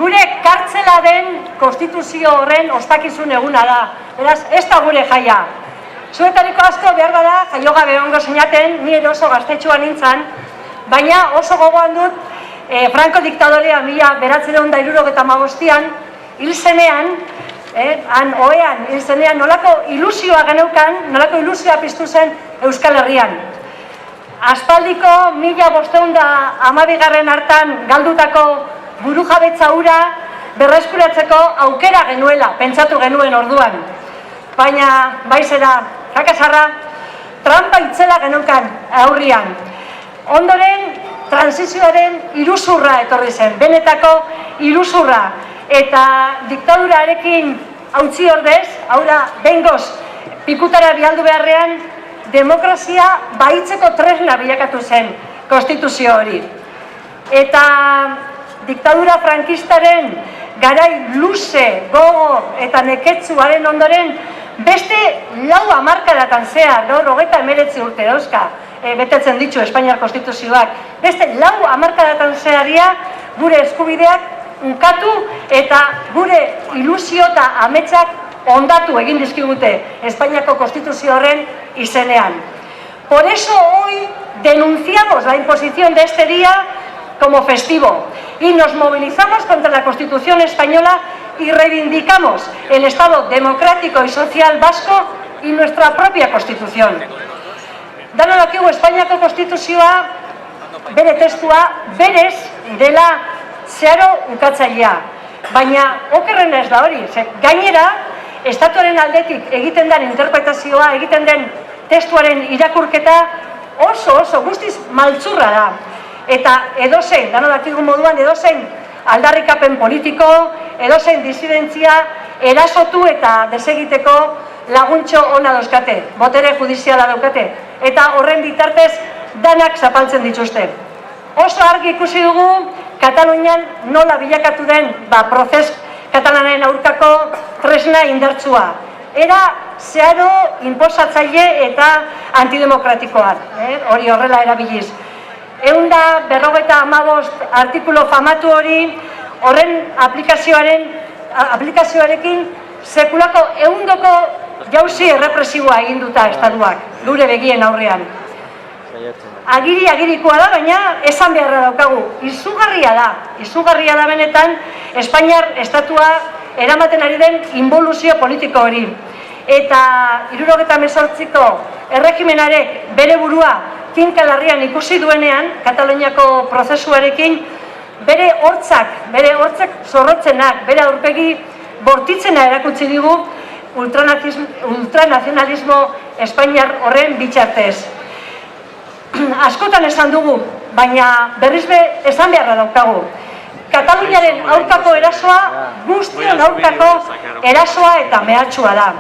Gure kartzela den konstituzio horren ospakizun eguna da. Beraz, ez da gure jaia. Zuetariko asko behar da jaio gabe ongo zeinaten, ni ere oso gaztetxua nintzen, baina oso gogoan dut Franco diktadorea 1975an hil zenean, ohean hil zenean, nolako ilusioa geneukan, nolako ilusioa piztu zen Euskal Herrian. Aspaldiko 1512 hartan galdutako burujabetza hura berreskuratzeko aukera genuela, pentsatu genuen orduan. Baina, baizera, jakasarra, trampa itzela geneukan aurrian. Ondoren, transizioaren iruzurra etorri zen, benetako iruzurra. Eta diktadurarekin hautsi ordez, hau da, behingoz, pikutara bialdu beharrean, demokrazia baitzeko tresna bilakatu zen konstituzio hori. Eta diktadura frankistaren garai luze, gogo eta neketsuaren ondoren, beste 4 hamarkadatan zehar, gaur 39 urte dauzka, betetzen ditu Espainiar Konstituzioak, beste 4 hamarkadatan zeharia gure eskubideak ukatu eta gure ilusio eta ametsak ondatu egin dizkigute Espainiako Konstituzio horren izenean. Por eso hoy denunciamos la imposición de este día como festivo y nos movilizamos contra la Constitución española y reivindicamos el Estado democrático y social vasco y nuestra propia Constitución. Dano dakigu Espainiako Konstituzioa bere testua berez dela zeharo ukatzailea. Baina okerren ez da hori, gainera estatuaren aldetik egiten den interpretazioa, egiten den testuaren irakurketa oso guztiz maltzurra da. Eta edozein, dano dakigu moduan edozein aldarrikapen politiko, edozein disidentzia erasotu eta desegiteko laguntxo ona dauzkate, botere judiziala daukate, eta horren bitartez danak zapaltzen dituzte. Oso argi ikusi dugu Katalunian nola bilakatu den prozes katalanen aurkako tresna indartsua. Era zeharo inposatzaile eta antidemokratikoa, hori horrela erabiliz. 155 artikulo famatu hori horren aplikazioarekin sekulako 100ko jauzi errepresiboa eginduta estatuak, gure begien aurrean. Agirikoa da, baina esan beharra daukagu. Izugarria da benetan Espainiar estatua eramaten ari den involuzio politiko hori. Eta 78ko erregimenarek bere burua kinkalarrian ikusi duenean, Kataluniako prozesuarekin, bere hortzak zorrotzenak, bere aurpegi bortitzena erakutsi digu ultranazionalismo Espainiar horren bitxartez. Askotan esan dugu, baina berriz esan beharra daukagu. Kataluniaren aurkako erasoa, guztion aurkako erasoa eta mehatxua da.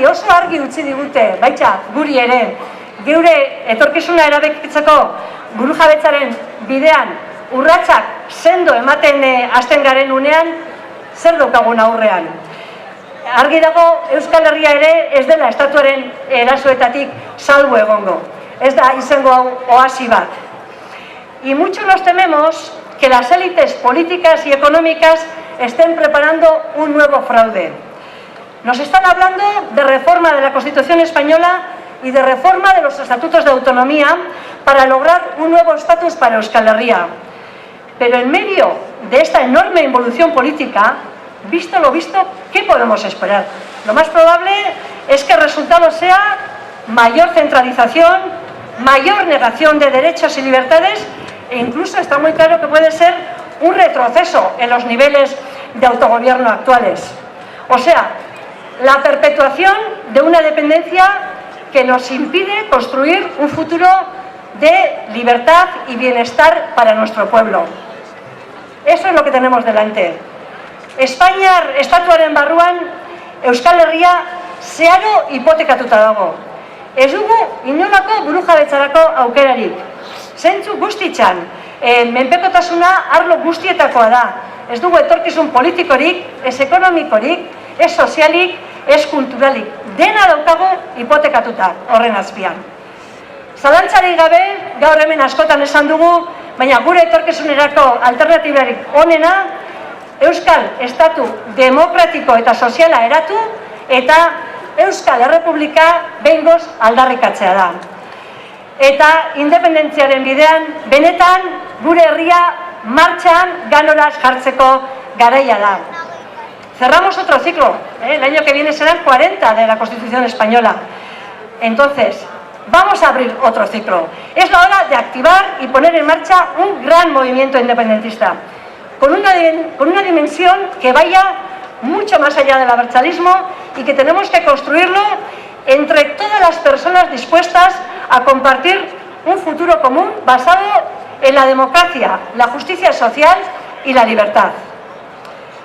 Oso argi utzi digute, baita guri ere, geure etorkizuna erabekitzeko burujabetzaren bidean urratsak sendo ematen hasten garen unean, zer daukagun aurrean. Argi dago Euskal Herria ere ez dela estatuaren erasoetatik salbu egongo. Ez da izango oasi bat. Y mucho nos tememos que las élites políticas y económicas estén preparando un nuevo fraude. Nos están hablando de reforma de la Constitución española y de reforma de los estatutos de autonomía para lograr un nuevo estatus para Euskal Herria. Pero en medio de esta enorme involución política, visto lo visto, ¿qué podemos esperar? Lo más probable es que el resultado sea mayor centralización, mayor negación de derechos y libertades e incluso está muy claro que puede ser un retroceso en los niveles de autogobierno actuales. O sea, la perpetuación de una dependencia que nos impide construir un futuro de libertad y bienestar para nuestro pueblo. Eso es lo que tenemos delante. Espainiar estatuaren barruan Euskal Herria zeharo hipotekatuta dago. Ez dugu inolako burujabetzarako aukerarik. Zentzu guztitzan, menpekotasuna arlo guztietakoa da. Ez dugu etorkizun politikorik, ez ekonomikorik, ez sozialik, ez kulturalik. Dena daukagu hipotekatuta horren azpian. Zalantzarik gabe, gaur hemen askotan esan dugu, baina gure etorkizunerako alternatibarik onena, Euskal Estatu demokratiko eta soziala eratu eta Euskal Errepublika behingoz aldarrikatzea da. Eta independentziaren bidean, benetan gure herria martxan ganoraz jartzeko garaia da. Cerramos otro ciclo, el año que viene serán 40 de la Constitución Española. Entonces, vamos a abrir otro ciclo. Es la hora de activar y poner en marcha un gran movimiento independentista, con una dimensión que vaya mucho más allá del abertzalismo y que tenemos que construirlo entre todas las personas dispuestas a compartir un futuro común basado en la democracia, la justicia social y la libertad.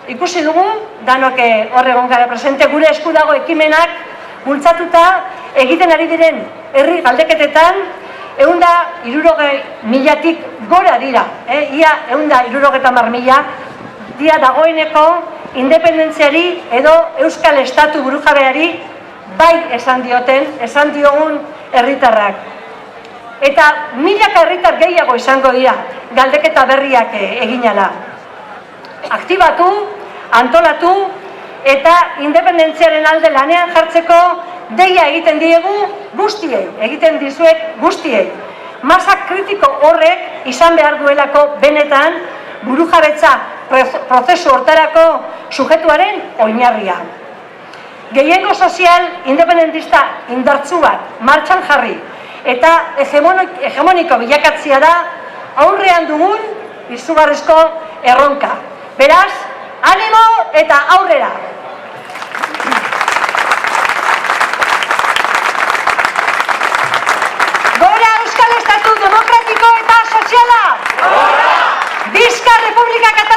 Ikusi dugu, danok hor egon gara presente, gure esku dago ekimenak bultzatuta egiten ari diren herri galdeketetan 160.000-tik gora dira. Ia 160.000 dira dagoeneko independentziari edo Euskal Estatu burujabeari bai esan diogun herritarrak. Eta milaka herritar gehiago izango dira galdeketa berriak eginala. Aktibatu, antolatu eta independentziaren alde lanean jartzeko deia egiten diegu guztiei, egiten dizuet guztiei. Masa kritiko horrek izan behar duelako benetan burujabetza prozesu hortarako sujetuaren oinarria. Gehiengo sozial independentista indartsu bat martxan jarri eta hegemoniko bilakatzea da aurrean dugun izugarrizko erronka. Beraz, animo eta aurrera! Gora Euskal Estatu demokratiko eta soziala! Gora! Bizka Republika Katalunian!